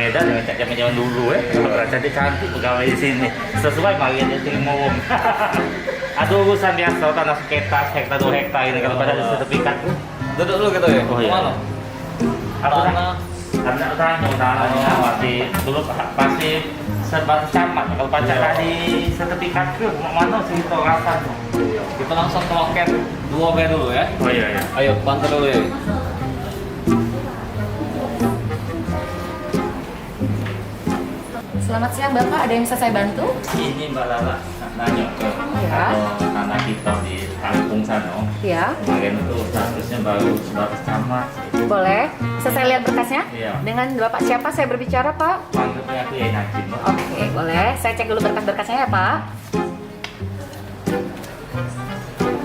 Medan dengan zaman dulu orang cantik pegawai di sini sesuai bagi dia terima uang. Ada urusan biasa tanah sekitar hektar 2 hektar ini kalau pada sertifikat. Duduk dulu gitu ya. Oh, iya. Mana? Tanahnya masih dulu pasti sebatas camat kalau pacaran di sertifikat ke mana sih itu rasanya. Kita langsung ke loket 2B dulu ya. Oh iya. Ayo bantu dulu ya. Selamat siang Bapak, ada yang bisa saya bantu? Ini Mbak Lala nanya ke Ya. tanah kita di kampung sana. Ya, Kemarin itu statusnya baru sebatas camat. boleh. Bisa saya lihat berkasnya? Iya. Dengan Bapak siapa saya berbicara Pak? Panggilnya aku ya Najib. Oke, boleh. Saya cek dulu berkas-berkasnya ya Pak.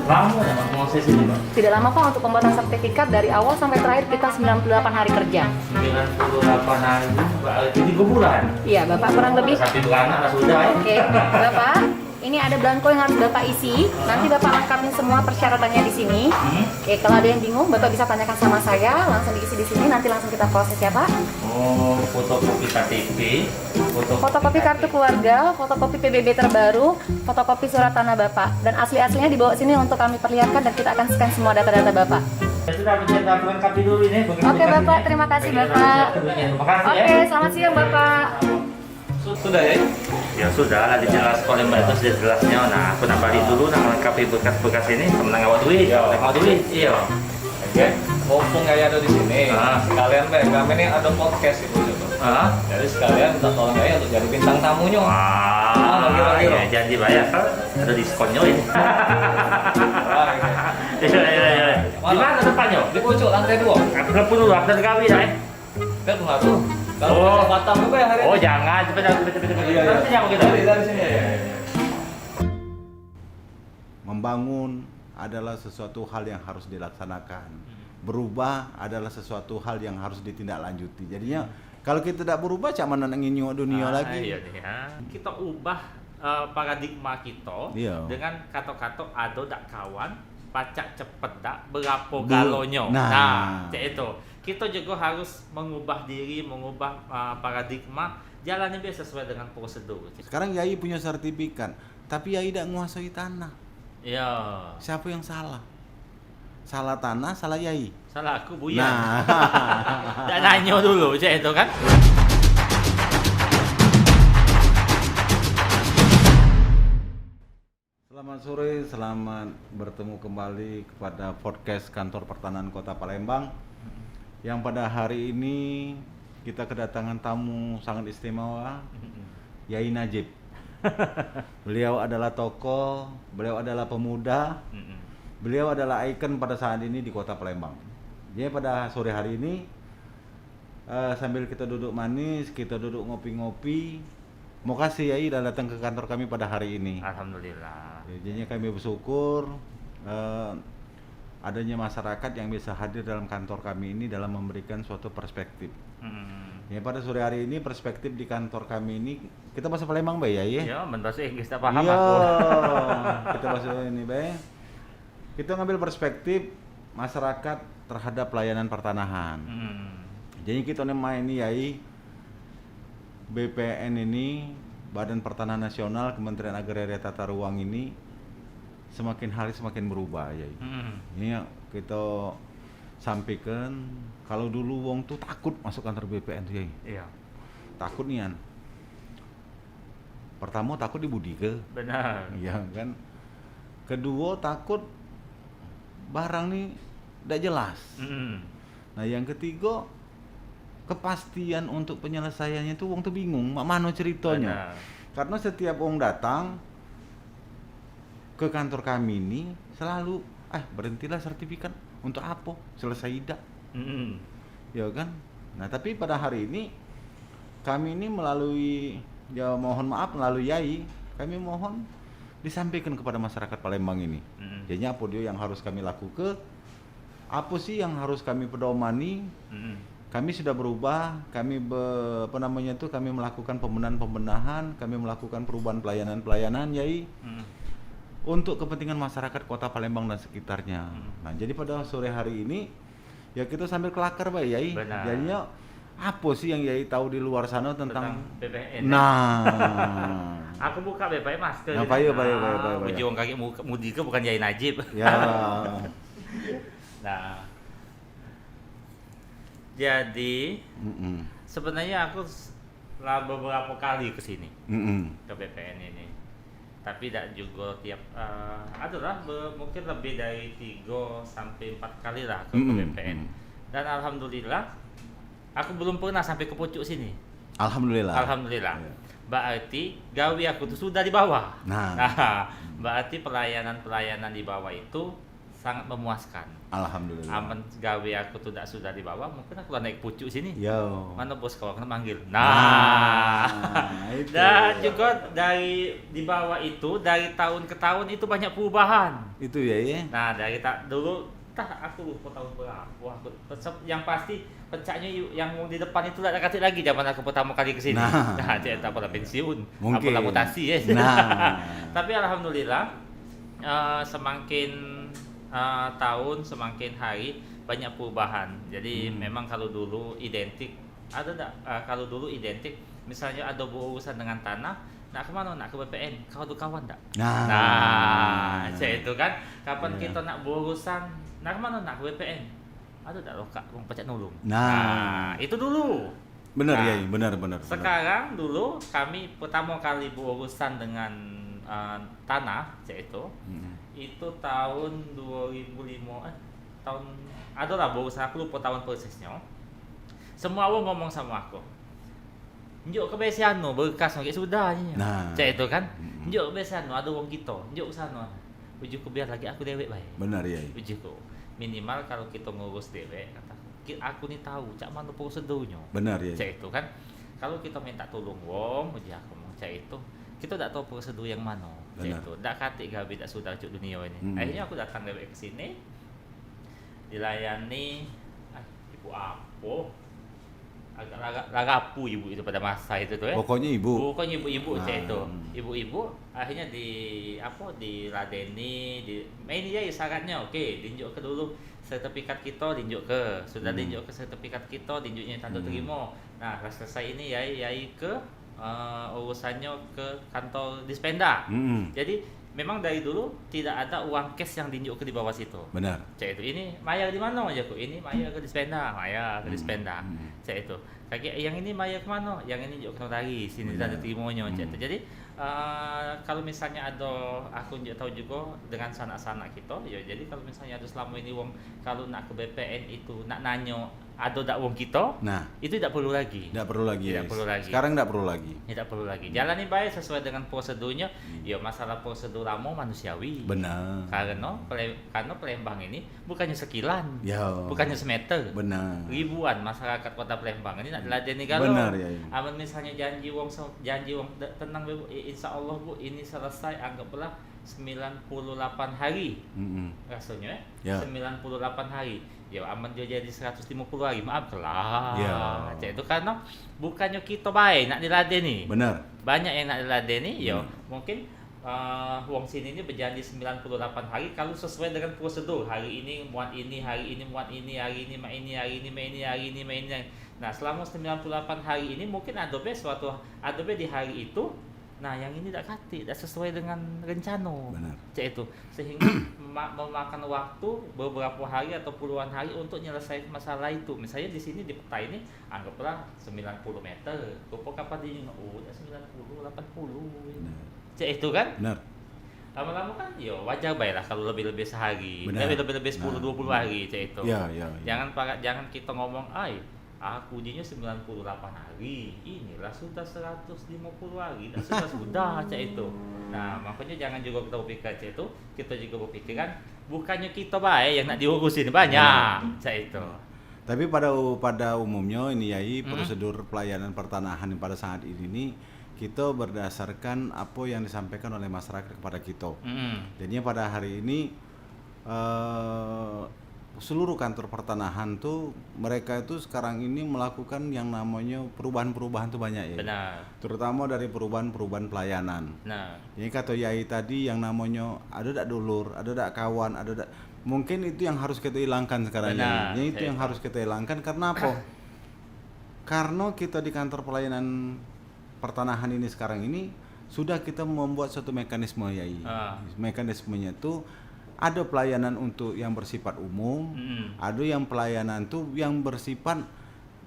Lama ya Mbak proses ini Mbak? Tidak lama Pak untuk pembuatan sertifikat dari awal sampai terakhir kita 98 hari kerja. 98 hari Mbak, itu 3 bulan. Iya Bapak kurang lebih. Satu bulanan lah sudah ya. Oke, Bapak. Ini ada belangko yang harus Bapak isi. Nanti Bapak lengkapin semua persyaratannya di sini. Oke, kalau ada yang bingung Bapak bisa tanyakan sama saya. Langsung diisi di sini. Nanti langsung kita proses ya Pak. Oh, fotokopi KTP, Fotokopi kartu keluarga, fotokopi PBB terbaru, fotokopi surat tanah Bapak. Dan asli-aslinya dibawa sini untuk kami perlihatkan dan kita akan scan semua data-data Bapak. Ya sudah, saya lengkapi dulu ini. Oke Bapak, terima kasih Bapak. Terima kasih ya. Oke, selamat siang Bapak. Sudah ya? Ya sudah, dijelas oleh Mbak itu sudah jelasnya. Nah, aku nambahin dulu, melengkapi berkas-berkas ini, semenang awal duit. Awal duit, iya. Oke. Mumpung Yaya ada di sini, Ah. sekalian kami ini ada podcast itu. Jadi sekalian minta tolong Yaya untuk jadi bintang tamunya. Wah, kira-kira. ya, janji bayar kan? Ada diskonnya ini. Wah, ini. Iya. Di mana tempatnya? Di pucuk lantai 2. Aku dulu, aku dari kami dah. Kan tuh tuh. Kalau Oh. Batam juga ya hari Oh ini. jangan, cepet. Iya. Nanti yang begitu. Dari sini ya. Membangun adalah sesuatu hal yang harus dilaksanakan. Berubah adalah sesuatu hal yang harus ditindaklanjuti. Jadinya kalau kita tidak berubah, cak mana ingin dunia lagi. Iya nih ya. Kita ubah paradigma kita Iya. dengan kata-kata ado dak kawan, pacak cepet dak berapa galonyo. Nah. Cak itu. Kita juga harus mengubah diri, mengubah paradigma. Jalannya biasa sesuai dengan prosedur. Sekarang Yai punya sertifikat, tapi Yai tidak menguasai tanah. Iya. Siapa yang salah? Salah tanah, salah Yai. Salah aku Buya. Nah, Tak nanya dulu, cak itu kan. selamat sore, selamat bertemu kembali kepada podcast Kantor Pertanahan Kota Palembang. Yang pada hari ini kita kedatangan tamu sangat istimewa, Yai Najib. Beliau adalah tokoh, beliau adalah pemuda, beliau adalah ikon pada saat ini di Kota Palembang. Jadi pada sore hari ini sambil kita duduk manis, kita duduk ngopi-ngopi. Mau kasih Yai dan datang ke kantor kami pada hari ini. Alhamdulillah. Ya, jadinya kami bersyukur adanya masyarakat yang bisa hadir dalam kantor kami ini dalam memberikan suatu perspektif. Ya, pada sore hari ini perspektif di kantor kami ini kita bahasa Palembang Bay ya? Ya, bahasa Inggris tak paham Iya, aku. kita bahasa ini Bay. Kita ngambil perspektif masyarakat terhadap pelayanan pertanahan. Jadi kita main ini Yai, BPN ini, Badan Pertanahan Nasional, Kementerian Agraria Tata Ruang ini semakin hari semakin berubah ya. Ini yang kita sampaikan, kalau dulu wong tuh takut masuk kantor BPN tuh ya. Iya. Takut nian. Pertama takut dibudi ke. Benar. Iya kan. Kedua takut barang nih tidak jelas. Nah yang ketiga kepastian untuk penyelesaiannya itu wong tuh bingung, mak mano ceritanya. Benar. Karena setiap wong datang ke kantor kami ini selalu berhentilah sertifikat untuk apa? Selesai tidak? Ya kan? Nah, tapi pada hari ini kami ini melalui mohon maaf melalui Yai, kami mohon disampaikan kepada masyarakat Palembang ini. Jadi apa dia yang harus kami lakukan? Apa sih yang harus kami pedomani? Kami sudah berubah, kami kami melakukan pembenahan, kami melakukan perubahan pelayanan Yai. Untuk kepentingan masyarakat Kota Palembang dan sekitarnya. Nah, jadi pada sore hari ini ya kita sambil kelakar Pak Yai. Benar. Jadinya apa sih yang Yai tahu di luar sana tentang BPN. Nah. Aku buka BPN masker. Nah, payo. Uji wong kaki mudi ke bukan Yai Najib. Ya. Nah. Jadi sebenarnya aku lah beberapa kali ke sini. Ke BPN ini. Tapi tidak juga tiap adalah mungkin lebih dari 3 sampai 4 kali lah ke BPN. Dan alhamdulillah aku belum pernah sampai ke pucuk sini. Alhamdulillah. Alhamdulillah. Berarti gawe aku tuh sudah di bawah. Nah, berarti pelayanan di bawah itu sangat memuaskan. alhamdulillah. Aman gawe aku tuh sudah di bawah, mungkin aku naik pucuk sini. Yo. Mana bos kalau kena manggil. Itu. Dan juga dari di bawah itu dari tahun ke tahun itu banyak perubahan. Itu ya. Nah, dari dulu aku lupa tahun berapa. Aku yang pasti pecahnya yang di depan itu tidak katik lagi zaman aku pertama kali kesini. Nah, cerita pada pensiun, mungkin. apa mutasi ya. Nah. Tapi alhamdulillah semakin tahun semakin hari banyak perubahan. Jadi memang kalau dulu identik kalau dulu identik misalnya ada berurusan dengan tanah, nak kemana? Nak ke BPN. Kau ada kawan tak? Nah, itu kan. Kapan kita nak berurusan, nak kemana? Nak ke BPN. Ada tak lo kak, mau pecah nulung. Nah, itu dulu. Benar Nah, ya, benar. Sekarang dulu kami pertama kali berurusan dengan tanah, itu tahun 2005 tahun adalah berurusan, aku lupa tahun persisnya. Semua orang ngomong sama aku. Njuk ke Besiano berkas kayak sudah ni. Nah, itu kan. Njuk ke Besiano ada wong kita. Njuk ke sana. Uji ku biar lagi aku dewek bae. benar ya. Uji ku. Minimal kalau kita ngurus dewek kata aku ni tahu cak mana prosedurnya. Benar ya. Itu kan. Kalau kita minta tolong wong, uji aku mau itu. Kita tak tahu prosedur yang mana. Itu. Dak katik gawe dak sudah cuk dunia ini. Akhirnya aku datang dewek ke sini. Dilayani ibu apa? Agak ragu ibu itu pada masa itu tuh ya. Pokoknya ibu Ibu-ibu itu. Ibu-ibu akhirnya diladeni ini ya syaratnya oke, dinjuk ke dulu sertifikat kita dinjuk ke. Sudah dinjuk ke sertifikat kita, dinjuknya tanda terima. Nah, selesai ini yai ke urusannya ke kantor Dispenda. Jadi memang dari dulu tidak ada uang cash yang dinjuk ke di bawah situ. benar. Cek itu ini Maya di mana aja kok? Ini Maya ke Dispenda, Maya ke Dispenda. Cek itu. Kayak yang ini Maya ke mana? Yang ini juga ke notaris, sini ada timonya cek itu. Jadi kalau misalnya ada aku tahu juga dengan sanak-sanak kita, ya jadi kalau misalnya ada selama ini wong kalau nak ke BPN itu nak nanyo ada dak wong kita, Nah, itu tidak perlu lagi. tidak perlu lagi. Tidak perlu lagi. Sekarang tidak perlu lagi. Tidak perlu lagi. Jalani baik sesuai dengan prosedurnya. Ya masalah prosedur lama manusiawi. Benar. Karena Palembang ini bukannya sekilan, Ya. bukannya semeter, Benar. ribuan masyarakat kota Palembang ini nak diladeni kalau. Benar ya. Aman misalnya janji wong tenang Bu, insya Allah Bu ini selesai anggaplah 98 hari rasanya Ya. 98 hari ya aman dia jadi 150 hari maaf lah Ya. itu karena bukannya kita baik nak diladeni Benar. banyak yang nak diladeni ya mungkin wong sini ini berjanji 98 hari kalau sesuai dengan prosedur hari ini muat ini hari ini muat ini hari ini mak ini hari ini mak ini hari ini mak ini nah selama 98 hari ini mungkin adobe di hari itu nah yang ini tidak sesuai dengan rencana. Benar. Cek itu sehingga memakan waktu beberapa hari atau puluhan hari untuk menyelesaikan masalah itu. Misalnya di sini di peta ini anggaplah 90 meter. Rupa kapan di udah 90 80. Cek itu kan? Benar. Lama-lama kan yo wajar baiklah kalau lebih-lebih sehari. Benar. Lebih 10 20 hari cek itu. Ya. Jangan kita ngomong aku ujinya 98 hari, inilah sudah 150 hari, dan sudah cak itu. Nah makanya jangan juga kita berpikir cak itu, kita juga berpikiran bukannya kita baik yang nak diurusin banyak cak itu. Tapi pada umumnya ini Yai prosedur pelayanan pertanahan pada saat ini kita berdasarkan apa yang disampaikan oleh masyarakat kepada kita. Jadinya pada hari ini seluruh kantor pertanahan tuh mereka itu sekarang ini melakukan yang namanya perubahan-perubahan tuh banyak ya. Benar. Terutama dari perubahan-perubahan pelayanan. Nah, Ini kata Yai tadi yang namanya ada dak dulur, ada dak kawan, mungkin itu yang harus kita hilangkan sekarang Benar. ini. Itu yang harus kita hilangkan karena apa? karena kita di kantor pelayanan pertanahan ini sekarang ini sudah kita membuat suatu mekanisme Yai. Mekanismenya itu ada pelayanan untuk yang bersifat umum, ada yang pelayanan tuh yang bersifat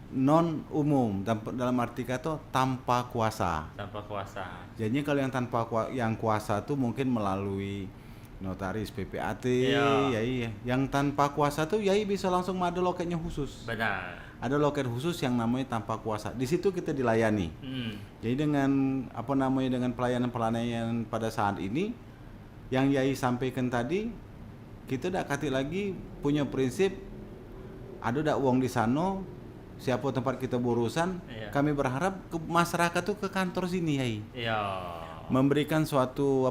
non umum, dalam arti kata tanpa kuasa. Tanpa kuasa. Jadi kalau yang yang kuasa tuh mungkin melalui notaris PPAT, Yai. Yang tanpa kuasa tuh Yai bisa langsung ada loketnya khusus. Benar. Ada loket khusus yang namanya tanpa kuasa. Di situ kita dilayani. Jadi dengan dengan pelayanan pada saat ini yang Yai sampaikan tadi, kita dak kati lagi punya prinsip ada dak uang di sana, siapa tempat kita berurusan, kami berharap masyarakat tuh ke kantor sini Yai. Iya. Memberikan suatu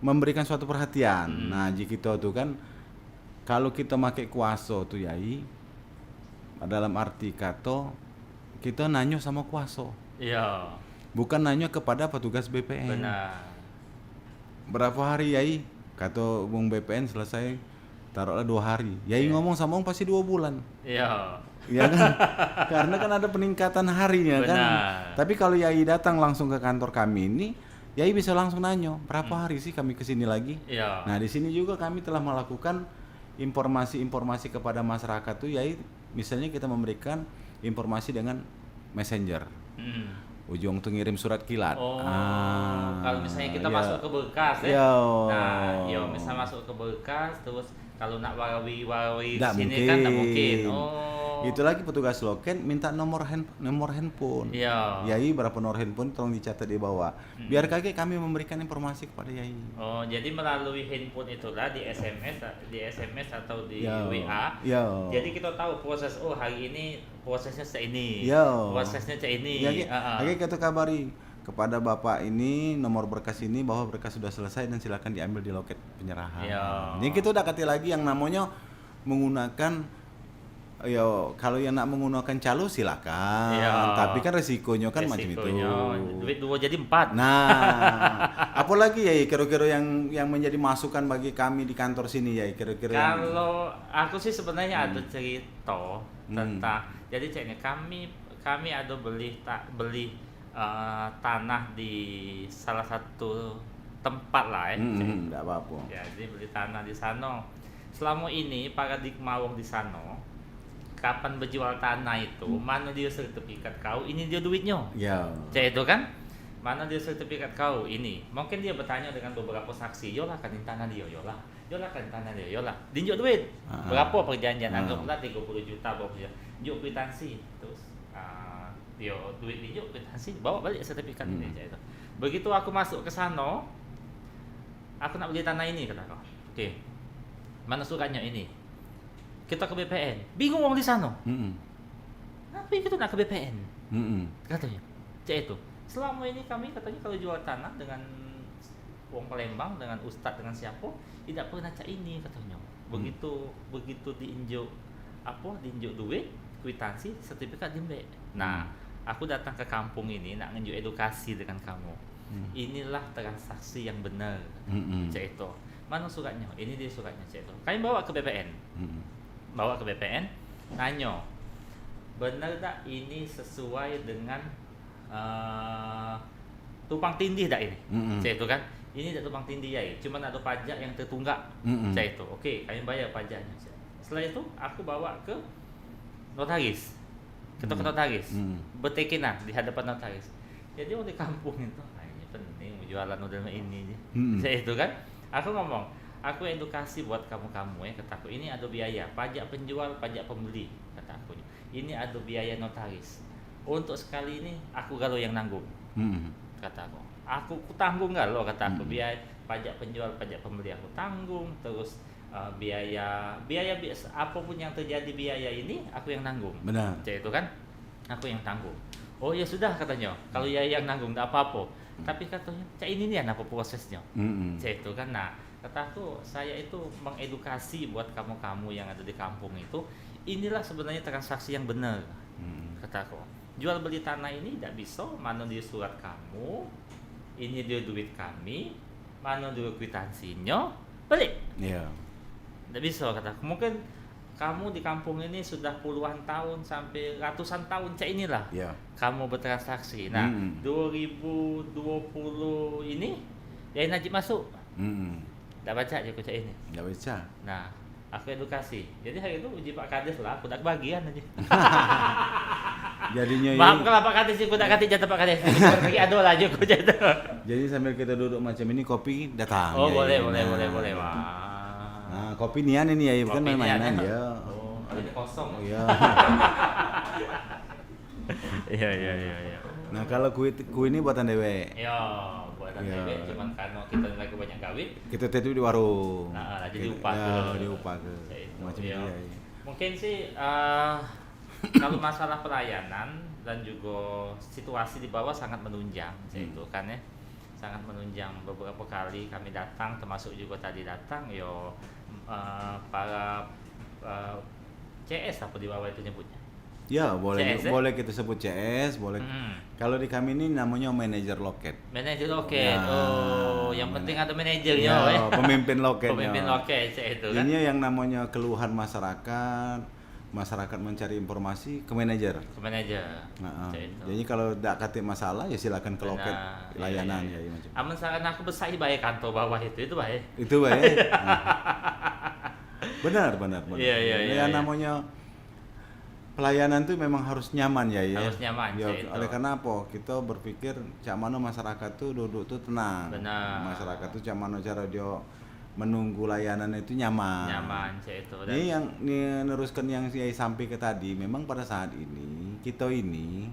memberikan suatu perhatian. Nah, jika kita tuh kan kalau kita pakai kuasa tuh Yai, dalam arti kata kita nanyo sama kuasa. Iya. Bukan nanyo kepada petugas BPN. Benar. Berapa hari Yai? Kata Bung BPN selesai taruhlah 2 hari. Yai ngomong sama Bung pasti 2 bulan. Iya. Iya kan? Karena kan ada peningkatan harinya. Benar. Kan. Tapi kalau Yai datang langsung ke kantor kami ini, Yai bisa langsung nanyo, berapa hari sih kami kesini lagi? Iya. Nah, di sini juga kami telah melakukan informasi-informasi kepada masyarakat tuh Yai, misalnya kita memberikan informasi dengan messenger. Ujung tuh ngirim surat kilat. Kalau misalnya kita masuk ke berkas misal masuk ke berkas, terus kalau nak warawi sini kan tak mungkin. Itu lagi petugas loket minta nomor handphone. Iya. Yai berapa nomor handphone tolong dicatat di bawah. Biar kami memberikan informasi kepada Yai. Oh, jadi melalui handphone itulah di SMS atau di WA. Jadi kita tahu proses hari ini prosesnya seini. Prosesnya seini. Kita kabari kepada Bapak ini nomor berkas ini bahwa berkas sudah selesai dan silakan diambil di loket penyerahan. Jadi kita udah kati lagi yang namanya menggunakan kalau yang nak menggunakan calo silakan. Tapi kan resikonya kan macam itu. Duit 2 jadi 4. Nah, apalagi ya kira-kira yang menjadi masukan bagi kami di kantor sini ya kira-kira. Kalau aku sih sebenarnya ada cerita tentang jadi ceknya kami ada beli tanah di salah satu tempat lah enggak apa-apa. Jadi beli tanah di sana. Selama ini paradigma wong di sana kapan berjual tanah itu, mana dia sertifikat kau, ini dia duitnya. Cek itu kan, mana dia sertifikat kau, ini. Mungkin dia bertanya dengan beberapa saksi, yolah kan tanah dia, yolah kan tanah dia, yolah. Dinjuk duit, berapa perjanjian, anggaplah 30 juta, juk kwitansi, terus dia duit dinjuk kwitansi, bawa balik sertifikat ini, cek itu. Begitu aku masuk ke sana, aku nak beli tanah ini, kata kau. Oke, mana suratnya ini? Kita ke BPN, bingung orang di sana. Tapi kita nak ke BPN, katanya. Cek itu. Selama ini kami katanya kalau jual tanah dengan uang Palembang, dengan ustadz, dengan siapa, tidak pernah cak ini katanya. Begitu diinjuk duit, kwitansi, sertifikat diambil. Nah, aku datang ke kampung ini nak nginjuk edukasi dengan kamu. Inilah transaksi yang benar. Cek itu. Mana suratnya? Ini dia suratnya, cek itu. Kami bawa ke BPN. Bawa ke BPN, nanya, benar tak ini sesuai dengan tumpang tindih tak ini? Saya itu kan, ini tak tumpang tindih ya, cuma ada pajak yang tertunggak. Saya itu, oke, kami bayar pajaknya. Setelah itu, aku bawa ke notaris. Kita ke notaris, bertekinan di hadapan notaris. Jadi orang di kampung itu, ini penting jualan model ini. Saya itu kan, aku ngomong, aku edukasi buat kamu-kamu kataku. Ini ada biaya pajak penjual, pajak pembeli, kataku. Ini ada biaya notaris. Untuk sekali ini aku galau yang nanggung, kataku. Aku tanggung galau, kataku. Biaya pajak penjual, pajak pembeli aku tanggung. Terus biaya apapun yang terjadi biaya ini aku yang nanggung. Benar. Cek itu kan, aku yang tanggung. Oh ya sudah katanya. Kalau ya yang nanggung tak apa-apa. Tapi katanya, cak ini nih apa prosesnya? Cek itu kan. Nah, kataku, saya itu mengedukasi buat kamu-kamu yang ada di kampung itu, inilah sebenarnya transaksi yang benar. Kataku, jual beli tanah ini tidak bisa, mana dia surat kamu, ini dia duit kami, mana dia kwitansinya, balik. Tidak bisa, kataku. Mungkin kamu di kampung ini sudah puluhan tahun sampai ratusan tahun cek inilah Ya. kamu bertransaksi. Nah, 2020 ini Yai Najib masuk. Nggak baca aja cek ini. Nggak bisa. Nah, aku edukasi. Jadi hari itu uji Pak Kades lah, aku tak bagian aja. Jadinya Maaf kalau Pak Kades, aku tak kasih jatah Pak Kades. Lagi ado lah aja aku jatah. jadi sambil kita duduk macam ini kopi datang. Oh, ya, boleh. Nah. Wah. Nah, kopi nian ini ya, bukan Kopi main-mainan nian. ya. Oh, ini kosong. Iya. Iya. Nah, kalau kue ini buatan dewe. Ya, buatan Iya. bebek cuman karena kita lagi banyak kawin. Kita tetep di warung. Nah, jadi Kita- diupah ya, ke. diupah ke. Ya, itu, Macam iya. itu ya. Mungkin sih kalau masalah pelayanan dan juga situasi di bawah sangat menunjang, itu kan ya. Sangat menunjang. Beberapa kali kami datang, termasuk juga tadi datang, para CS apa di bawah itu nyebutnya. Ya, boleh CS, ya? boleh kita sebut CS, boleh. Kalau di kami ini namanya manajer loket. Manajer loket. Ya, Yang penting ada manajernya, Ya, pemimpin loket. Pemimpin loket itu kan. Ini yang namanya keluhan masyarakat mencari informasi ke manajer. Ke manajer. Nah, Itu. jadi kalau tidak kate masalah ya silakan ke loket Benar. layanan Iya. ya macam. Aman saran aku besar baik kantor bawah itu baik. Itu baik. Benar. Iya. Namanya pelayanan tuh memang harus nyaman ya. Harus nyaman, Ya, itu. oleh karena apa? Kita berpikir cak mana masyarakat tuh duduk tuh tenang. Benar. Masyarakat tuh cak mana cara dia menunggu layanan itu nyaman. Nyaman itu. Ini yang neruskan yang saya sampai ke tadi, memang pada saat ini kita ini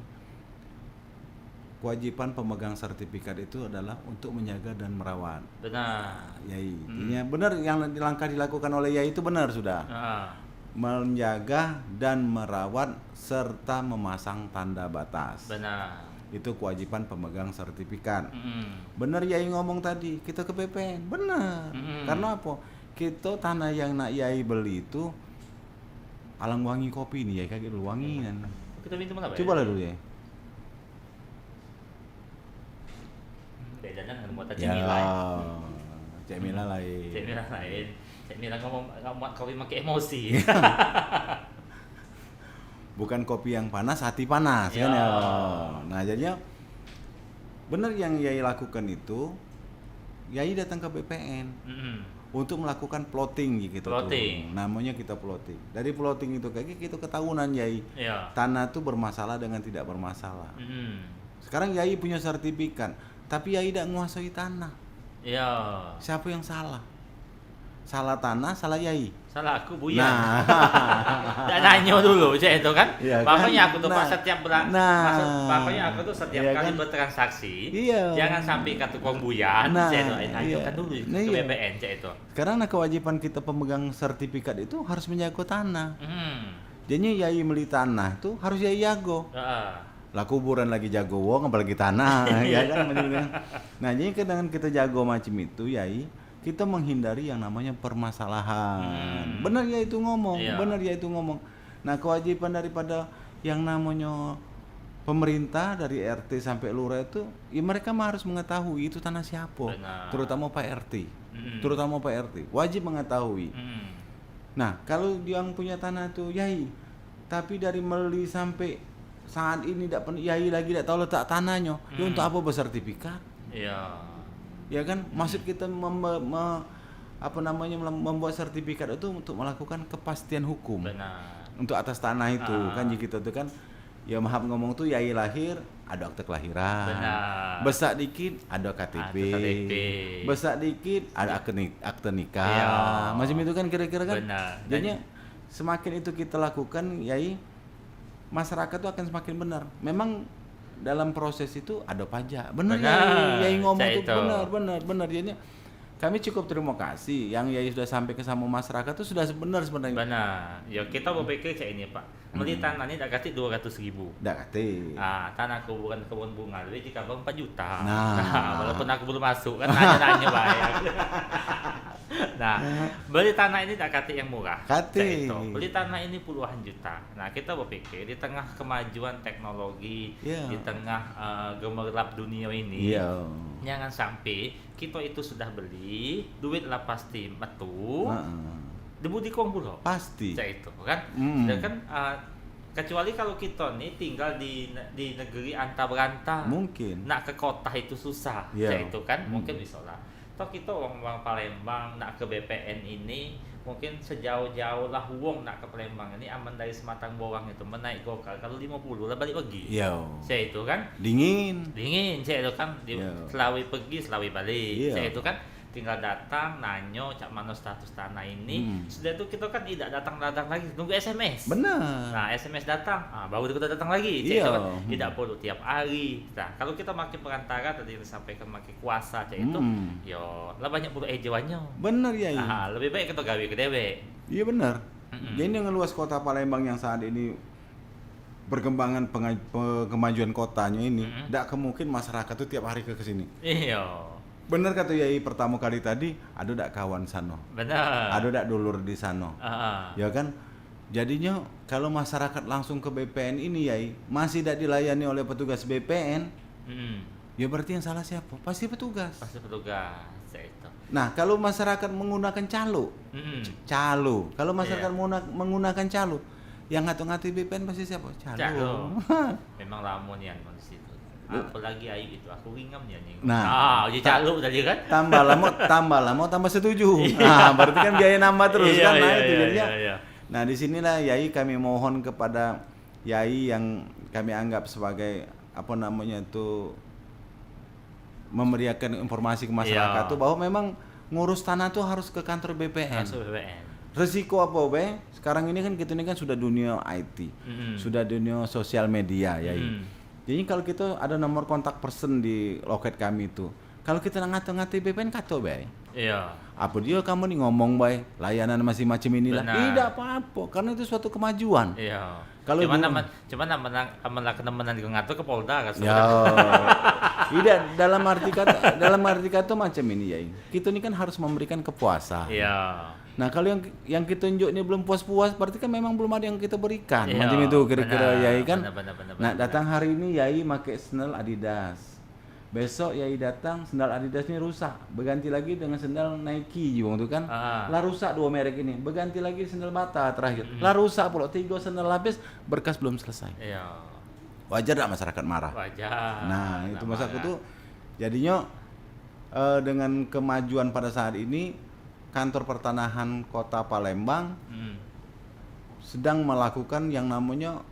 kewajiban pemegang sertifikat itu adalah untuk menjaga dan merawat. Benar. Yai, intinya benar yang langkah dilakukan oleh Yai itu benar sudah. Menjaga dan merawat serta memasang tanda batas. Benar. Itu kewajiban pemegang sertifikat. Benar Yai ngomong tadi, kita ke PPN. Benar. Karena apa? Kita tanah yang nak Yai beli itu Alang Wangi kopi nih, Yai kaget dulu wangi kan. Kita minum apa? Coba lah dulu ya. Bedanya dengan buatan Ya. cemilan. Cemilan lain. Cemilan lain. Cemilan ngomong kopi pakai emosi. Bukan kopi yang panas, hati panas Ya. kan ya. Nah, jadinya benar yang Yai lakukan itu, Yai datang ke BPN untuk melakukan plotting gitu. Plotting. Namanya kita plotting. Dari plotting itu kayak kita ketahuan Yai. Iya. Tanah itu bermasalah dengan tidak bermasalah. Sekarang Yai punya sertifikat, tapi Yai tidak menguasai tanah. Iya. Siapa yang salah? Salah tanah, salah Yai. Salah aku Buya. Nah, Tak nanya dulu saya itu kan. Iya, Makanya kan? aku tuh Nah. setiap makanya aku tuh setiap Iya, kali kan? bertransaksi, Iya. jangan sampai ke tukang buyan, Nah, saya itu iya. ajukan dulu Nah, ke iya. BPN saya itu. sekarang kewajiban kita pemegang sertifikat itu harus menjaga tanah. Jadinya Yai beli tanah itu harus Yai jago. Lah kuburan lagi jago wong apalagi tanah ya kan macam itu. Nah, jadi dengan kita jago macam itu Yai, kita menghindari yang namanya permasalahan. Benar ya itu ngomong, Iya. benar ya itu ngomong. Nah, kewajiban daripada yang namanya pemerintah dari RT sampai lurah itu, ya mereka mah harus mengetahui itu tanah siapa. Benar. Terutama Pak RT. Terutama Pak RT wajib mengetahui. Nah, kalau yang punya tanah tuh Yai, tapi dari beli sampai saat ini tidak Yai lagi tidak tahu letak tanahnya, ya untuk apa bersertifikat? Iya. Ya kan, maksud kita membuat sertifikat itu untuk melakukan kepastian hukum. Benar. Untuk atas tanah itu kan kita tuh kan ya maaf ngomong tuh Yai lahir ada akte kelahiran. Benar. Besar dikit ada KTP. Besar dikit ada akte nikah. Iya. Macam itu kan kira-kira kan. Benar. Jadinya semakin itu kita lakukan Yai, masyarakat tuh akan semakin benar. Memang dalam proses itu ada pajak. Benar. Yai ngomong saya tuh benar. Jadinya kami cukup terima kasih yang Yai sudah sampai ke sama masyarakat itu sudah benar sebenarnya. Benar. Ya kita berpikir kayak ini Pak. Beli tanah ini tak kasih 200.000. Dah kate. Tanah aku bukan kebun bunga, jadi jika bang 4 juta. Nah. Walaupun aku belum masuk kan nanya Pak. Nah, beli tanah ini tak kate yang murah. Kate. Beli tanah ini puluhan juta. Nah, kita berpikir di tengah kemajuan teknologi, di tengah gemerlap dunia ini, jangan sampai kita itu sudah beli, duit lah pasti metu. debu di kong pulau. Pasti. Cak itu kan. Sedangkan kecuali kalau kita nih tinggal di negeri anta beranta, Mungkin. nak ke kota itu susah, Iya. itu kan mungkin bisa lah. Toh kita orang Palembang nak ke BPN ini mungkin sejauh-jauh lah uang nak ke Palembang ini aman dari Sematang Bawang itu menaik gokar kalau 50 lah balik pergi. Iya. Itu kan Dingin. itu kan Iya. Selawi pergi Selawi balik. Iya. Itu kan tinggal datang nanyo cak mana status tanah ini. Sudah itu kita kan tidak datang lagi tunggu SMS. Benar. Nah SMS datang, baru kita datang lagi. Iya. Kan? Tidak perlu tiap hari. Nah kalau kita makin perantara tadi yang disampaikan makin kuasa cak itu, yo lah banyak perlu ejawannya. Benar ya. Lebih baik kita gawe ke dewe. Iya benar. Jadi dengan luas kota Palembang yang saat ini perkembangan kemajuan kotanya ini, tidak kemungkin masyarakat itu tiap hari ke sini. Iya. Bener kata Yai pertama kali tadi, ada dak kawan sano, Benar. ada dak dulur di sano, ya kan? Jadinya kalau masyarakat langsung ke BPN ini Yai masih tidak dilayani oleh petugas BPN, ya berarti yang salah siapa? Pasti petugas. Pasti petugas itu. Nah kalau masyarakat menggunakan calo, kalau masyarakat menggunakan calo, yang ngatur-ngatur BPN pasti siapa? Calo. Memang lamun yang di situ. Apalagi ayu itu aku ringam ya nih. Nah, uji calo tadi kan. tambah lama tambah setuju. Nah, berarti kan biaya nambah terus kan. Nah, itu jadinya. Nah, di sinilah Yai kami mohon kepada Yai yang kami anggap sebagai apa namanya itu memberikan informasi ke masyarakat tuh bahwa memang ngurus tanah tuh harus ke kantor BPN. Resiko apa be? Sekarang ini kan kita ini kan sudah dunia IT, sudah dunia sosial media Yai. Jadi kalau kita ada nomor kontak person di loket kami itu, kalau kita ngata-ngati BPN kato bay. Iya. Apa dia kamu nih ngomong bay, layanan masih macam inilah. Tidak apa-apa, karena itu suatu kemajuan. Iya. Kalau cuman amanlah kenemenan di ngatur ke Polda kan. Ya. Tidak dalam arti kata macam ini ya. Kita ini kan harus memberikan kepuasan. Iya. Nah kalau yang kita tunjuk ini belum puas-puas, berarti kan memang belum ada yang kita berikan. Iya, Macam itu kira-kira Yai kan. Benar, Nah datang hari ini Yai pakai sandal Adidas. Besok Yai datang sandal Adidas ini rusak, berganti lagi dengan sandal Nike juga tuh kan. Lah rusak dua merek ini, berganti lagi sandal Bata terakhir. Lah rusak pula 3 sandal habis, berkas belum selesai. Iya. Wajar tak masyarakat marah? Wajar. Nah itu masyarakat tuh jadinya dengan kemajuan pada saat ini kantor pertanahan Kota Palembang sedang melakukan yang namanya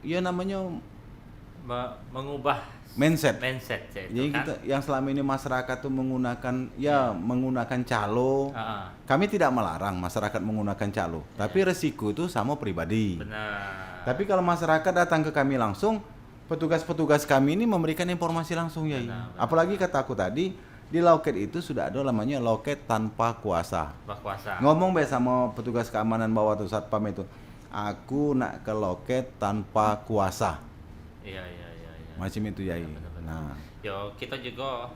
mengubah mindset. kan? Jadi kita yang selama ini masyarakat tuh menggunakan calo. Kami tidak melarang masyarakat menggunakan calo, tapi resiko itu sama pribadi. Benar. Tapi kalau masyarakat datang ke kami langsung, petugas-petugas kami ini memberikan informasi langsung ya. Apalagi kata aku tadi, di loket itu sudah ada namanya loket tanpa kuasa. Ngomong sama petugas keamanan bawah tuh satpam itu, aku nak ke loket tanpa kuasa. Iya. Macam itu Yai. Nah, yo kita juga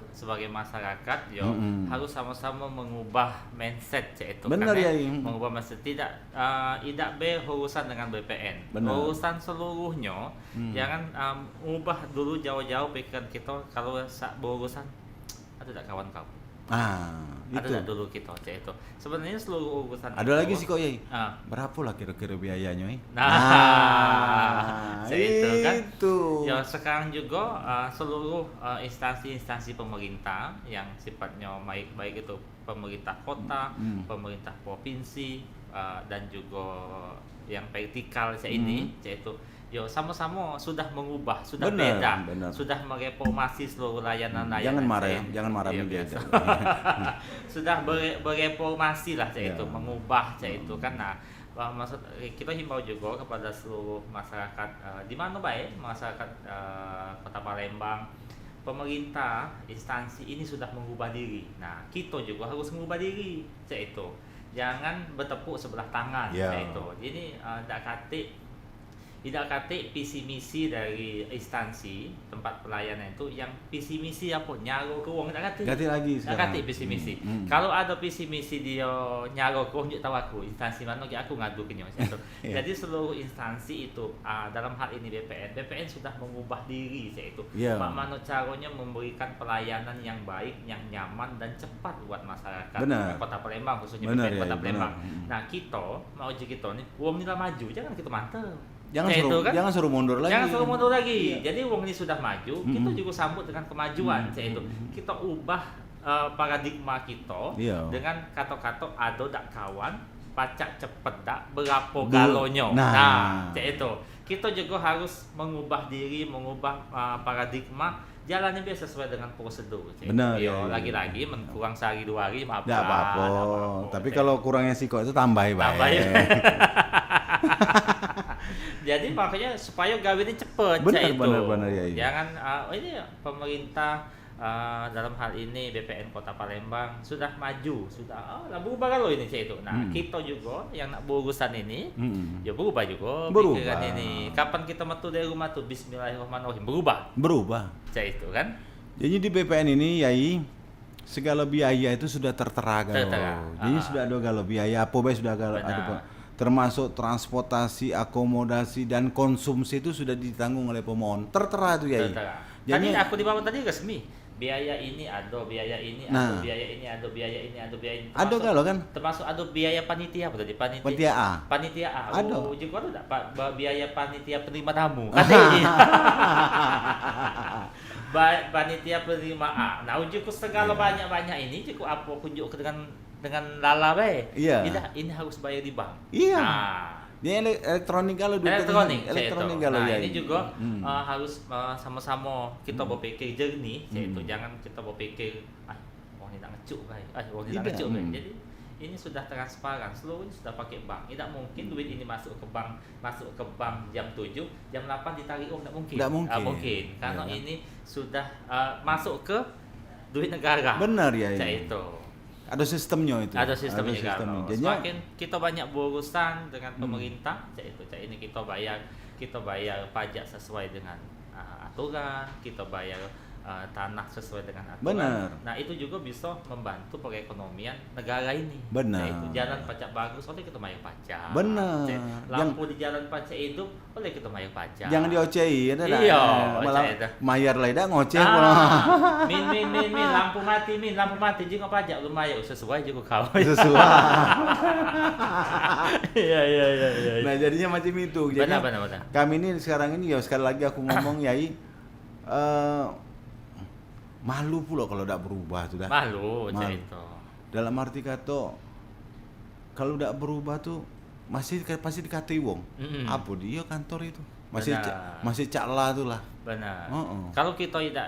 sebagai masyarakat harus sama-sama mengubah mindset itu. Benar Yai. Mengubah mindset tidak berurusan dengan BPN. Urusan seluruhnya jangan ubah dulu jauh-jauh pikiran kita kalau berurusan ada tak kawan kau. Ada tak dulu kita itu. Sebenarnya seluruh urusan ada lagi sih kok Yai. Berapa lah kira-kira biayanya itu kan. Itu. Ya sekarang juga seluruh instansi-instansi pemerintah yang sifatnya baik itu pemerintah kota, pemerintah provinsi dan juga yang vertikal ini yaitu sama-sama sudah mengubah, sudah benar. Sudah mereformasi seluruh layanan. Jangan marah biasa. Sudah bereformasi lah itu, mengubah itu kan. Nah, maksud kita himbau juga kepada seluruh masyarakat di mana baik masyarakat Kota Palembang, pemerintah, instansi ini sudah mengubah diri. Nah, kita juga harus mengubah diri itu. Jangan bertepuk sebelah tangan itu. Jadi tidak kate tidak kate visi misi dari instansi tempat pelayanan itu yang visi misi apa nyaro ke wong tidak kate. Ganti lagi Tidak sekarang. kate visi misi. Kalau ada visi misi dia nyaro ke wong tahu aku instansi mana aku ngadu ke nyo. Iya. Jadi seluruh instansi itu dalam hal ini BPN sudah mengubah diri itu. Iya. Bagaimana caranya memberikan pelayanan yang baik, yang nyaman dan cepat buat masyarakat Benar. Kota Palembang khususnya Benar, BPN ya, Kota benar. Palembang. Nah kita mau uji kita nih, wong ini lah maju, jangan kita mantep. Jangan Ya, suruh, itu kan? jangan suruh mundur lagi. Jangan suruh mundur lagi. Iya. Jadi wong ini sudah maju, kita juga sambut dengan kemajuan. Itu kita ubah paradigma kita Iya. dengan kata-kata ado dak kawan, pacak cepet dak berapa galonyo. Nah. Itu kita juga harus mengubah diri, mengubah paradigma. Jalannya biasa sesuai dengan prosedur. Benar, Yo, ya. lagi-lagi kurang sehari 2 hari maaf. Nggak apa-apa. nggak apa-apa. Tapi kalau kurangnya siko itu tambah baik. Jadi makanya supaya gawe ini cepet. Benar, itu. benar, ya, iya. Jangan ini pemerintah dalam hal ini BPN Kota Palembang sudah maju, sudah lah berubah kalau ini itu. Nah, kita juga yang nak berurusan ini ya berubah juga Berubah. pikiran ini. Kapan kita metu dari rumah tuh bismillahirrahmanirrahim berubah. Itu kan. Jadi di BPN ini Yai segala biaya itu sudah tertera. Tertera. Jadi sudah ada galo biaya apa baik sudah galo Benar. ada termasuk transportasi, akomodasi dan konsumsi itu sudah ditanggung oleh pemohon. Tertera itu Yai. Tertera. Jadi Tadi aku di bawah tadi resmi. Biaya ini ada, biaya ini Nah. ada, biaya ini ada, biaya ini ada, biaya ini. ada galo kan? Termasuk ada biaya panitia apa tadi? Panitia A. Panitia A. Ada. Oh, juga ada tak biaya panitia penerima tamu. Katanya. Panitia penerima A. Nah, ujuk segala banyak-banyak ini cukup apa kunjuk dengan lala bae. Iya. Ini harus bayar di bank. Iya. Nah, Dia elektronik kalau elektronik kalau nah, Yai. ini juga harus sama-sama kita berpikir jernih itu jangan kita berpikir wong ini nak ngecuk kai wong ini nak Tidak. ngecuk kai. Jadi ini sudah transparan, seluruhnya sudah pakai bank. Tidak mungkin duit ini masuk ke bank jam 7, jam 8 ditarik tidak mungkin. Tidak mungkin. Mungkin karena Ya. ini sudah masuk ke duit negara. Benar ya. Itu. Ada sistemnya itu. Ada sistemnya kan. Jadi Semakin kita banyak berurusan dengan pemerintah, ini kita bayar pajak sesuai dengan aturan, kita bayar tanah sesuai dengan aturan. Benar. Nah, itu juga bisa membantu perekonomian negara ini. Benar. Itu jalan pajak bagus, oleh kita bayar pajak. Benar. Lampu di jalan pajak hidup, oleh kita bayar pajak. Jangan diocehi, ada Iya, malah itu. mayar lah, dah ngoceh. Min, lampu mati, jika pajak lumayan sesuai juga kau. Sesuai. Iya. Nah jadinya macam itu. Jadi Benar. kami ini sekarang ini ya sekali lagi aku ngomong Yai, malu pula kalau tidak berubah sudah. Malu. Itu. Dalam arti kata kalau tidak berubah tuh pasti dikatai wong. Apa dia kantor itu? Masih cakla tuh lah. Benar. Oh. Kalau kita tidak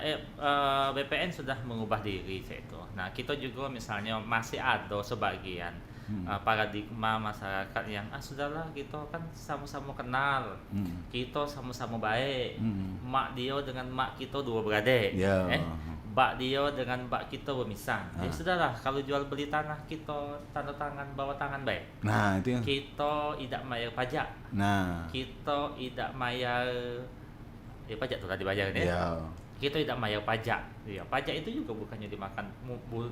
BPN sudah mengubah diri itu. Nah, kita juga misalnya masih ada sebagian paradigma masyarakat yang sudahlah kita kan sama-sama kenal. Kita sama-sama baik. Mak dia dengan mak kita dua beradik. Ya. Mbak dia dengan mbak kita bermisah. Ya sudahlah, kalau jual beli tanah kita tanda tangan bawa tangan baik. Nah, itu yang Kita tidak bayar pajak. nah. Kita tidak bayar pajak tuh tadi bayar ya. Ya. Kita tidak bayar pajak. Ya, pajak itu juga bukannya dimakan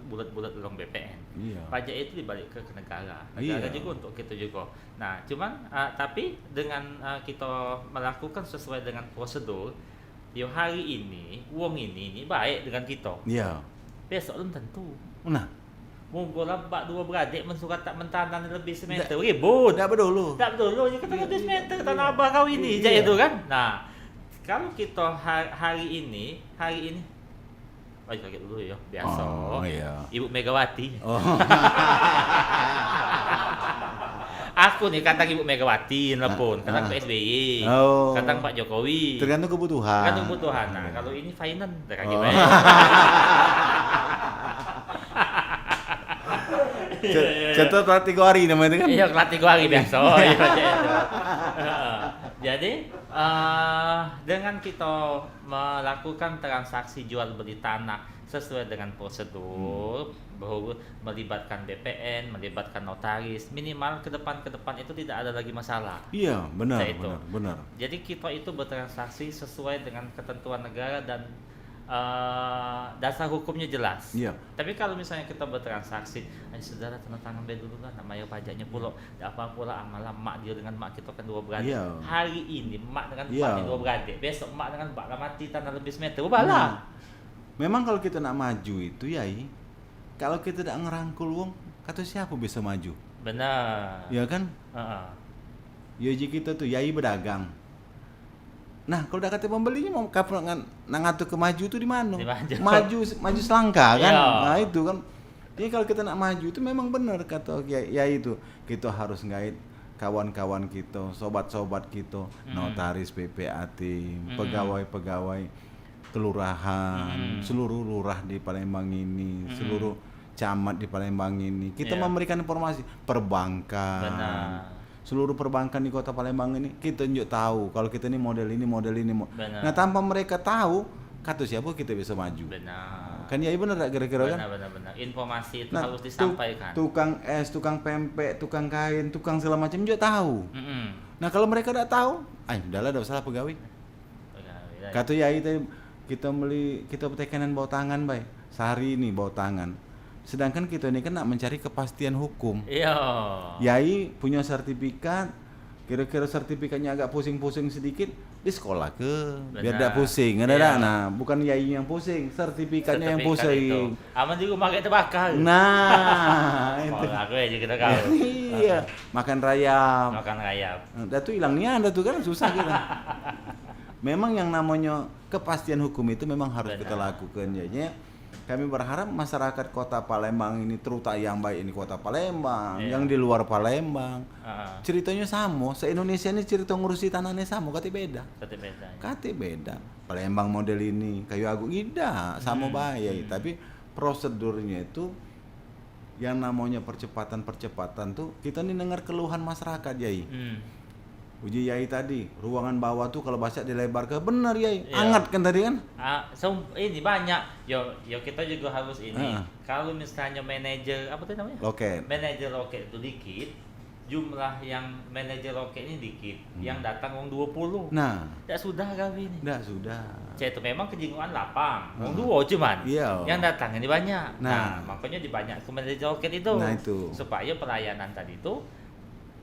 bulat-bulat oleh BPN. Iya. Pajak itu dibalik ke negara. Iya. Negara juga untuk kita juga. Nah, cuman tapi dengan kita melakukan sesuai dengan prosedur, yo hari ini uang ini baik dengan kita. Iya. Besok belum tentu. Nah, Mungkin bak dua beradik mensurat tak mentanam lebih semeter. Ribut. dah berdulu. Tak betul loh, kita lebih semeter tanah abah kau ini, Iya. itu kan. Nah, kalau kita hari ini, kaget dulu ya, biasa. Oh, iya. Ibu Megawati. Oh. Aku nih kata Ibu Megawati nelpon, kata Pak SBY, Oh. kata Pak Jokowi. Tergantung kebutuhan. Tergantung kebutuhan. Nah, kalau ini finance, tak kaget Oh. baik. Contoh kategori namanya itu kan. Iya, kategori biasa. Iya, jadi Dengan kita melakukan transaksi jual beli tanah sesuai dengan prosedur, melibatkan BPN, melibatkan notaris, minimal ke depan itu tidak ada lagi masalah. Iya, benar, Itu. benar. Jadi kita itu bertransaksi sesuai dengan ketentuan negara dan dasar hukumnya jelas. Iya. Tapi kalau misalnya kita bertransaksi, saudara tanda tangan dulu lah, namanya pajaknya pulau. Apa pula amalah mak dia dengan mak kita kan dua beradik. Iya. Hari ini mak dengan Iya. mak dua beradik, besok mak dengan bak mati tanah lebih semeter. Nah, Balah. memang kalau kita nak maju itu Yai, kalau kita tidak ngerangkul wong, kata siapa bisa maju? Benar. Ya kan? Heeh. Yoji kita tuh Yai berdagang. Nah, kalau udah kata pembelinya mau kapan ngatur ke maju itu di mana? Di maju. Maju selangkah kan? Iya. Nah, itu kan. Jadi kalau kita nak maju itu memang benar kata Yai itu. Kita harus ngait kawan-kawan kita, sobat-sobat kita, notaris, PPAT, pegawai-pegawai kelurahan, seluruh lurah di Palembang ini, seluruh camat di Palembang ini. Kita Iya. memberikan informasi perbankan. Benar. Seluruh perbankan di Kota Palembang ini kita tunjuk tahu kalau kita ini model ini. Benar. Nah, tanpa mereka tahu, kata siapa kita bisa maju. Benar. Kan ya benar tak kira-kira kan? Benar. Informasi itu Nah, harus disampaikan. tukang es, tukang pempek, tukang kain, tukang segala macam juga tahu. Mm-mm. Nah, kalau mereka tidak tahu, udahlah tidak usah pegawai. Pegawai. Kata Yai tadi kita tekanan bawa tangan, bay. Sehari ini bawa tangan. Sedangkan kita ini kan nak mencari kepastian hukum. Iya. Yai punya sertifikat, kira-kira sertifikatnya agak pusing-pusing sedikit, di sekolah ke, biar Benar. tidak pusing, ada Iya. Nah, bukan Yai yang pusing, sertifikatnya yang pusing. Aman juga pakai terbakar. Nah, itu. Kalau aku aja kita kau. Iya, makan rayap. Makan rayap. Dah tuh hilangnya ada tuh kan susah gitu. Memang yang namanya kepastian hukum itu memang harus Benar. kita lakukan ya. Kami berharap masyarakat Kota Palembang ini, terutama yang baik ini Kota Palembang, Iya. yang di luar Palembang, Heeh. ceritanya sama. Se-Indonesia ini cerita ngurusi tanahnya sama, kata beda. Tapi beda. Kata beda. Palembang model ini, Kayu Agung tidak sama baik, tapi prosedurnya itu yang namanya percepatan tuh kita nih dengar keluhan masyarakat, Yai. Uji Yai tadi, ruangan bawah tuh kalau basah dilebar ke benar Yai, Iya. hangat kan tadi kan? Ini banyak. Yo kita juga harus ini. Heeh. Kalau misalnya manajer apa tuh namanya? Loket. Manajer loket itu dikit, jumlah yang manajer loket ini dikit, yang datang wong 20. Nah, Tidak sudah kali ini. dah sudah. Itu memang kejingungan lapang. Wong 2 cuman. Iya. Yang datang ini banyak. Nah. Makanya dibanyak ke manajer loket itu. Nah, itu. Supaya pelayanan tadi itu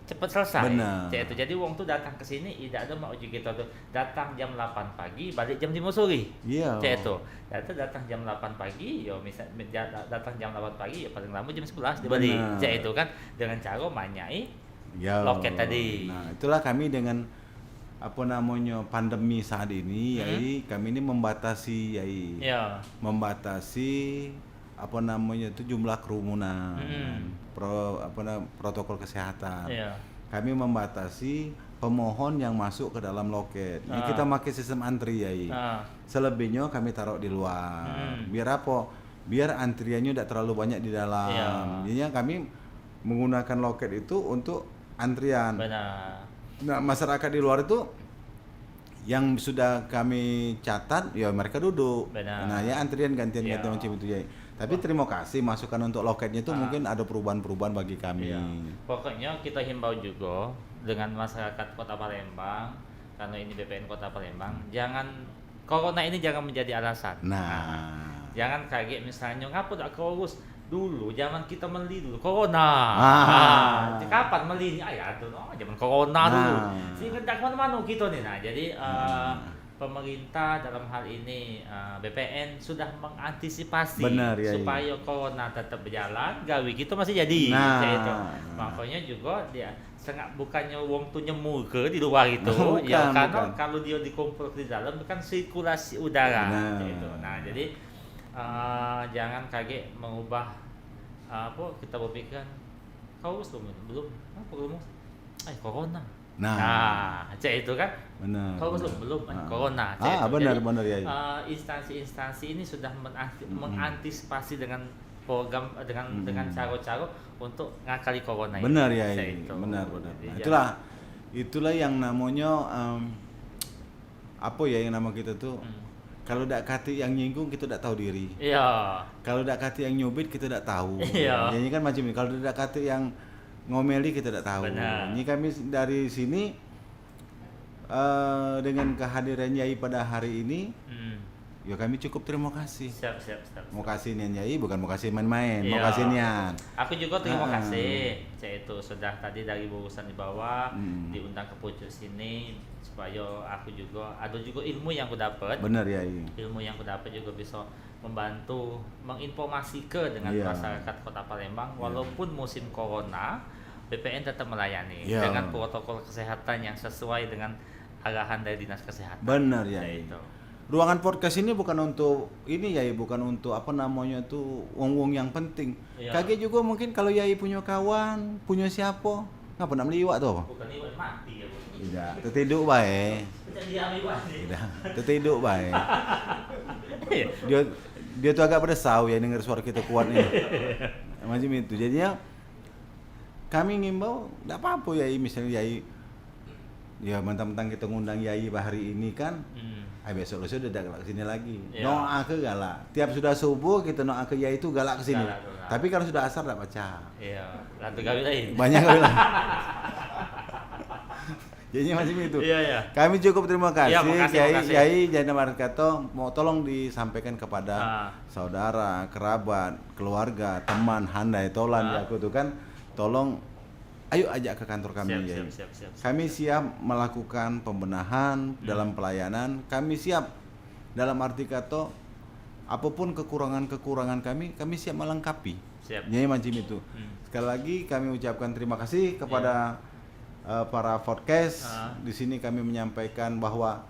cepat selesai. Benar. Itu jadi wong tuh datang ke sini tidak ada mau uji kita tuh datang jam 8 pagi balik jam 5 sore. Iya. Itu. Datang jam 8 pagi, yo misal datang jam 8 pagi ya paling lama jam 11 dibalik. Benar. Itu kan dengan cara manyai Ya. loket tadi. Nah, itulah kami dengan apa namanya pandemi saat ini, Yai, kami ini membatasi, Yai. Ya. Membatasi apa namanya itu jumlah kerumunan. Protokol kesehatan. Iya. Kami membatasi pemohon yang masuk ke dalam loket. Ini kita pakai sistem antri, Yai. Selebihnya kami taruh di luar. Biar apa? Biar antriannya tidak terlalu banyak di dalam. Iya. Jadinya kami menggunakan loket itu untuk antrian. Benar. Nah, masyarakat di luar itu yang sudah kami catat, ya mereka duduk. Benar. Nah, ya antrian gantian Iya. macam itu, Yai. Tapi terima kasih masukan untuk loketnya itu mungkin ada perubahan-perubahan bagi kami. Iya. Pokoknya kita himbau juga dengan masyarakat Kota Palembang, karena ini BPN Kota Palembang, jangan corona ini jangan menjadi alasan. Nah, Jangan kaget misalnya ngapa tak keurus dulu zaman kita meli dulu corona. Kapan meli? Ya tuh zaman corona dulu. Sehingga tak kemana-mana kita nih. Nah, jadi pemerintah dalam hal ini BPN sudah mengantisipasi Benar, ya, supaya corona tetap berjalan, gawi kita masih jadi. Nah. Itu. Makanya juga dia bukannya wong tuh nyemur ke di luar itu, Bukan, ya karena bukan. kalau dia dikumpul di dalam itu kan sirkulasi udara. Nah. Gitu. Nah, jadi jangan kaget mengubah kita berpikir kau belum corona. Nah, itu kan benar. kau belum corona. Benar, Jadi, benar, ya. instansi-instansi ini sudah mengantisipasi dengan program dengan cara-cara untuk ngakali corona. Benar, ya. Itu. Benar. Jadi, Nah, itulah yang namanya apa ya yang nama kita tuh, kalau dak kati yang nyinggung kita tidak tahu diri. Iya. Kalau dak kati yang nyubit kita tidak tahu. Iya. Ini kan macam ini. Kalau dak kati yang ngomeli kita tidak tahu. Benar. Ini kami dari sini dengan kehadiran Yai pada hari ini, ya kami cukup terima kasih. Siap. Mau kasih nian Yai, bukan mau kasih main-main, mau Iya. kasih nian. Aku juga terima kasih. Cek itu sudah tadi dari urusan di bawah diundang ke pucuk sini supaya aku juga ada juga ilmu yang aku dapat. Benar Yai. Ilmu yang aku dapat juga bisa membantu menginformasikan dengan Iya. masyarakat Kota Palembang walaupun musim corona BPN tetap melayani Iya. dengan protokol kesehatan yang sesuai dengan arahan dari Dinas Kesehatan. Benar Ya Yai. itu. Ruangan podcast ini bukan untuk ini Yai, bukan untuk apa namanya tuh wong-wong yang penting. Iya. Kage juga mungkin kalau Yai punya kawan, punya siapa, ngapa nak meliwat tuh? Bukan iwan mati ya. Tidak, tertidur baik. Kita diam iwan. Tidak, tertidur baik. Iya. Dia tuh agak berdesau ya dengar suara kita kuat nih. Macam itu. Jadinya kami ngimbau, tidak apa-apa Yai, misalnya Yai ya mentang-mentang kita ngundang Yai hari ini kan, besok lusa udah galak ke sini lagi. Ya. Doa ke galak. Tiap sudah subuh kita doa ke Yai itu galak ke sini. Galak. Tapi kalau sudah asar tidak baca. Iya, lantu gawe lain. Banyak kali lah. Jadinya macam itu. Iya. Kami cukup terima kasih, Iya, makasih, Yai. makasih. Yai Jana Markato, mau tolong disampaikan kepada saudara, kerabat, keluarga, teman, handai, tolan ya aku tuh kan, tolong ayo ajak ke kantor kami Yai. Siap. Kami siap melakukan pembenahan dalam pelayanan. Kami siap dalam arti kata apapun kekurangan kami siap melengkapi. Siap. Jadi macam itu. Sekali lagi kami ucapkan terima kasih kepada para podcast. Di sini kami menyampaikan bahwa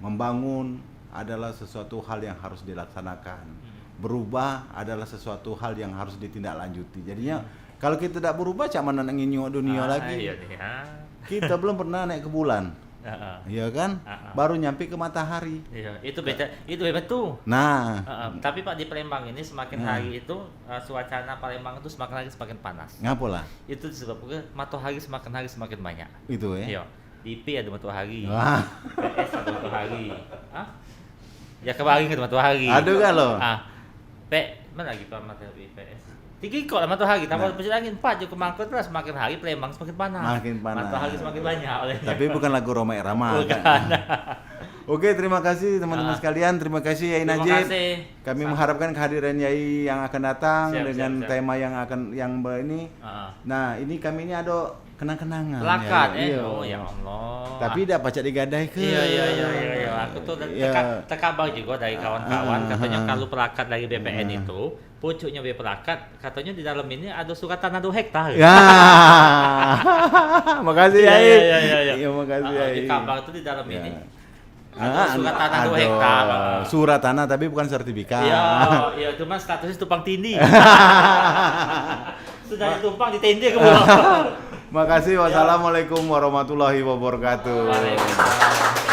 membangun adalah sesuatu hal yang harus dilaksanakan. Berubah adalah sesuatu hal yang harus ditindaklanjuti. Jadinya kalau kita tidak berubah, cak mana nak nginyo dunia lagi. Iya nih, Kita belum pernah naik ke bulan. Iya kan? Baru nyampe ke matahari. Iya, itu beda tuh. Nah, Tapi Pak di Palembang ini semakin hari itu suasana Palembang itu semakin hari semakin panas. ngapalah? Itu disebabkan matahari semakin hari semakin banyak. Itu Iya. IP ada matahari. Wah. PS ada matahari. Ya kebaring ada matahari. Aduh kan lo. Mana lagi Pak matahari PS? Tinggi kok lah matahari, tambah Nah. lagi 4 juga mangkut lah semakin hari Palembang semakin panas. Makin panas. Matahari semakin banyak olehnya. Tapi bukan lagu Roma Irama. Bukan. Kan? Oke, terima kasih teman-teman sekalian. Terima kasih Yai Terima Najib. kasih. Kami mengharapkan kehadiran Yai yang akan datang Siap, dengan siap. tema yang ini. Nah, ini kami ini ada kenang-kenangan. Plakat Iya. Oh ya Allah. Tapi dah pacak digadai ke. Iya. Aku tuh Iya. terkabar juga dari kawan-kawan katanya kalau plakat dari BPN itu pucuknya plakat katanya di dalam ini ada surat tanah 2 hektar. Ya. Makasih Yai. Iya. Iya, makasih Yai. Di kabar itu di dalam ini Ah, ada surat tanah 2 ada hektar. Surat tanah tapi bukan sertifikat. Iya, cuma statusnya tumpang tindih. Sudah ditumpang ditindih ke bawah. Makasih. Wassalamualaikum warahmatullahi wabarakatuh. Waalaikumsalam.